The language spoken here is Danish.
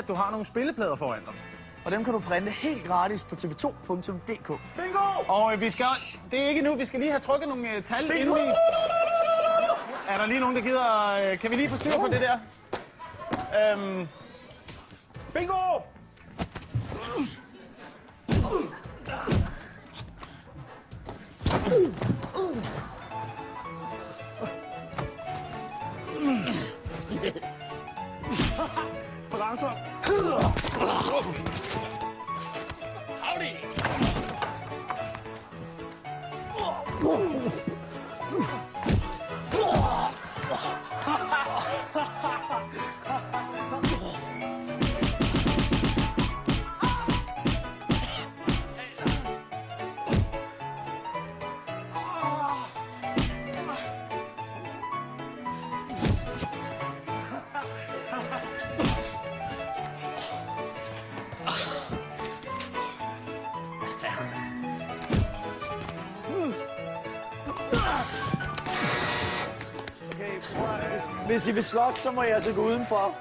at du har nogle spilleplader foran dig. Og dem kan du printe helt gratis på tv2.dk. Bingo! Og vi skal... Det er ikke nu, vi skal lige have trykket nogle tal inden vi... Er der lige nogen, der gider... Kan vi lige få styr på det der? Bingo! Balancer. Howdy. Okay, hvis I vil slås, så må jeg altså gå udenfor.